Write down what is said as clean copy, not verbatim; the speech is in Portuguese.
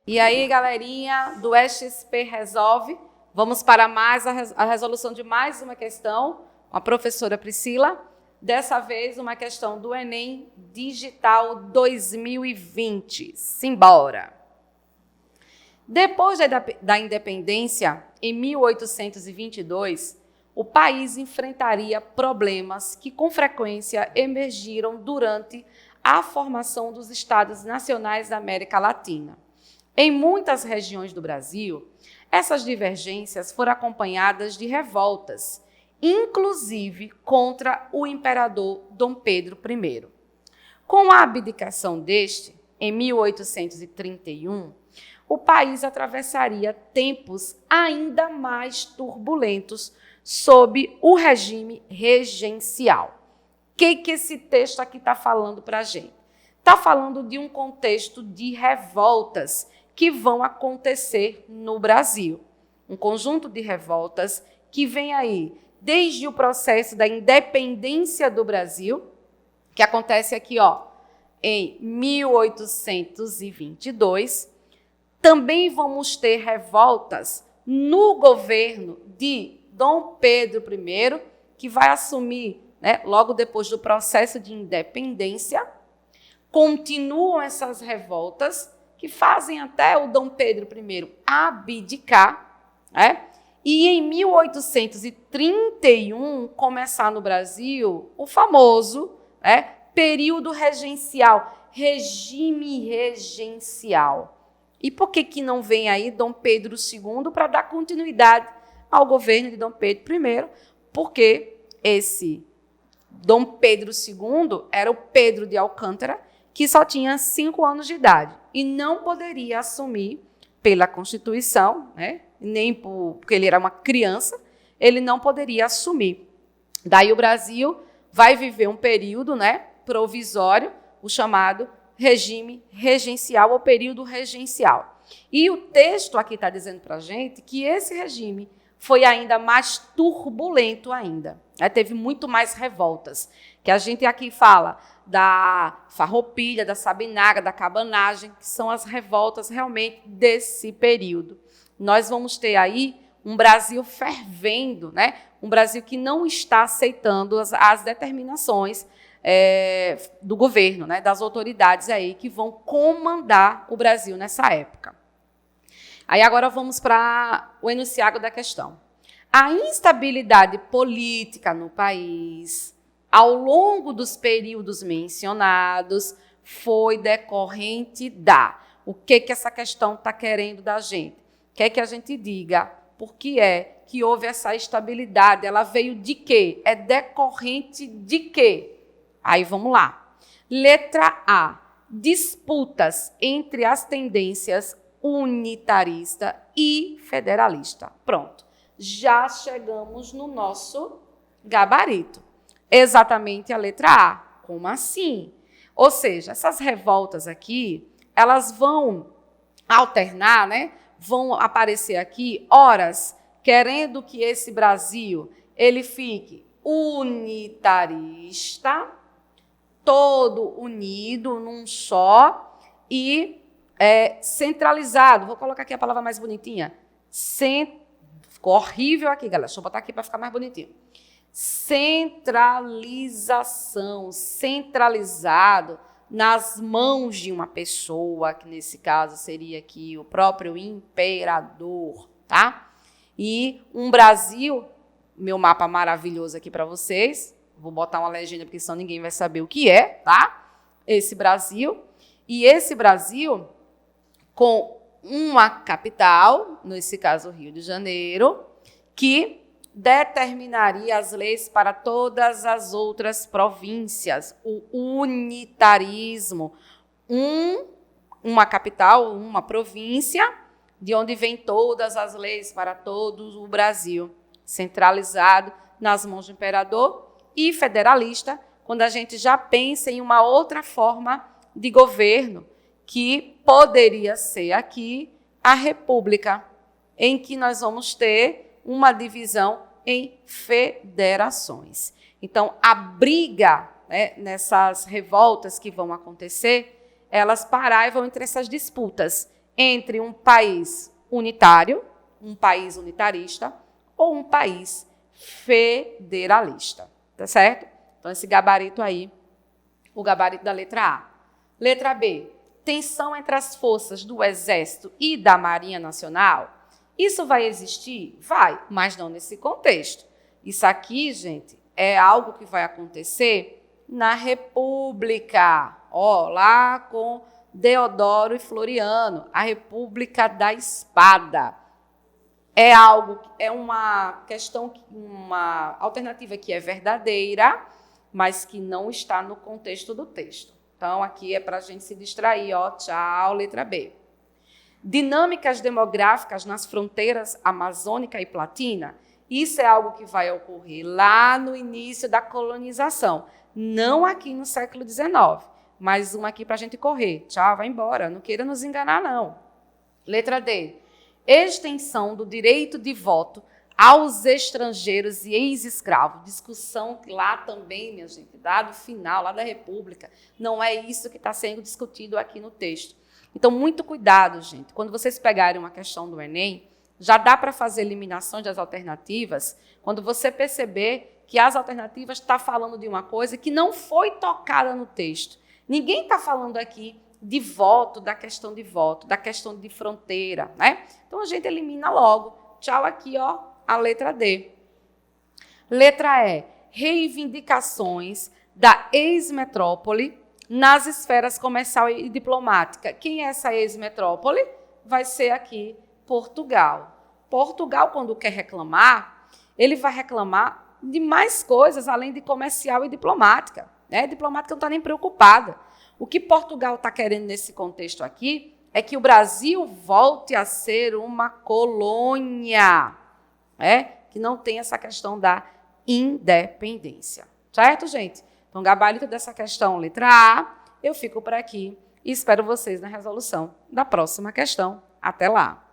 E aí, galerinha do XP Resolve, vamos para mais a resolução de mais uma questão, com a professora Priscila. Dessa vez, uma questão do Enem Digital 2020. Simbora! Depois da independência, em 1822, o país enfrentaria problemas que, com frequência, emergiram durante a formação dos Estados Nacionais da América Latina. Em muitas regiões do Brasil, essas divergências foram acompanhadas de revoltas, inclusive contra o imperador Dom Pedro I. Com a abdicação deste, em 1831, o país atravessaria tempos ainda mais turbulentos sob o regime regencial. O que esse texto aqui está falando para a gente? Está falando de um contexto de revoltas que vão acontecer no Brasil. Um conjunto de revoltas que vem aí desde o processo da independência do Brasil, que acontece aqui, em 1822. Também vamos ter revoltas no governo de Dom Pedro I, que vai assumir, logo depois do processo de independência. Continuam essas revoltas que fazem até o Dom Pedro I abdicar, e em 1831 começar no Brasil o famoso período regencial, regime regencial. E por que não vem aí Dom Pedro II para dar continuidade ao governo de Dom Pedro I? Porque esse Dom Pedro II era o Pedro de Alcântara, que só tinha 5 anos de idade e não poderia assumir pela Constituição, nem porque ele era uma criança, ele não poderia assumir. Daí o Brasil vai viver um período provisório, o chamado regime regencial ou período regencial. E o texto aqui está dizendo para a gente que esse regime foi ainda mais turbulento ainda. Teve muito mais revoltas, que a gente aqui fala da farroupilha, da sabinaga, da cabanagem, que são as revoltas realmente desse período. Nós vamos ter aí um Brasil fervendo, um Brasil que não está aceitando as determinações do governo, das autoridades aí que vão comandar o Brasil nessa época. Aí agora vamos para o enunciado da questão. A instabilidade política no país, ao longo dos períodos mencionados, foi decorrente da... O que essa questão está querendo da gente? Quer que a gente diga por que é que houve essa instabilidade? Ela veio de quê? É decorrente de quê? Aí vamos lá. Letra A. Disputas entre as tendências unitarista e federalista. Pronto. Já chegamos no nosso gabarito. Exatamente a letra A. Como assim? Ou seja, essas revoltas aqui, elas vão alternar, vão aparecer aqui, horas, querendo que esse Brasil ele fique unitarista, todo unido num só e centralizado. Vou colocar aqui a palavra mais bonitinha. Ficou horrível aqui, galera. Deixa eu botar aqui para ficar mais bonitinho. Centralização, centralizado nas mãos de uma pessoa, que nesse caso seria aqui o próprio imperador, tá? E um Brasil, meu mapa maravilhoso aqui para vocês, vou botar uma legenda porque senão ninguém vai saber o que é, tá? Esse Brasil, e esse Brasil com uma capital, nesse caso Rio de Janeiro, que determinaria as leis para todas as outras províncias, o unitarismo, uma capital, uma província, de onde vem todas as leis para todo o Brasil, centralizado nas mãos do imperador, e federalista, quando a gente já pensa em uma outra forma de governo, que poderia ser aqui a república, em que nós vamos ter uma divisão em federações. Então, a briga, né, nessas revoltas que vão acontecer, elas paraivam entre essas disputas entre um país unitário, um país unitarista, ou um país federalista, tá certo? Então, esse gabarito aí, o gabarito da letra A. Letra B, tensão entre as forças do Exército e da Marinha Nacional. Isso vai existir? Vai, mas não nesse contexto. Isso aqui, gente, é algo que vai acontecer na República, lá com Deodoro e Floriano, a República da Espada. É uma questão, uma alternativa que é verdadeira, mas que não está no contexto do texto. Então, aqui é para a gente se distrair, tchau, letra B. Dinâmicas demográficas nas fronteiras amazônica e platina. Isso é algo que vai ocorrer lá no início da colonização, não aqui no século XIX. Mais uma aqui para a gente correr. Tchau, vai embora, não queira nos enganar, não. Letra D. Extensão do direito de voto aos estrangeiros e ex-escravos. Discussão lá também, minha gente, dado final, lá da República. Não é isso que está sendo discutido aqui no texto. Então, muito cuidado, gente. Quando vocês pegarem uma questão do Enem, já dá para fazer eliminação das alternativas, quando você perceber que as alternativas estão falando de uma coisa que não foi tocada no texto. Ninguém está falando aqui de voto, da questão de fronteira, né? Então, a gente elimina logo. Tchau aqui, a letra D. Letra E. Reivindicações da ex-metrópole nas esferas comercial e diplomática. Quem é essa ex-metrópole? Vai ser aqui Portugal. Portugal, quando quer reclamar, ele vai reclamar de mais coisas, além de comercial e diplomática. Né? Diplomática não está nem preocupada. O que Portugal está querendo nesse contexto aqui é que o Brasil volte a ser uma colônia, que não tem essa questão da independência. Certo, gente? Então, gabarito dessa questão, letra A, eu fico por aqui e espero vocês na resolução da próxima questão. Até lá!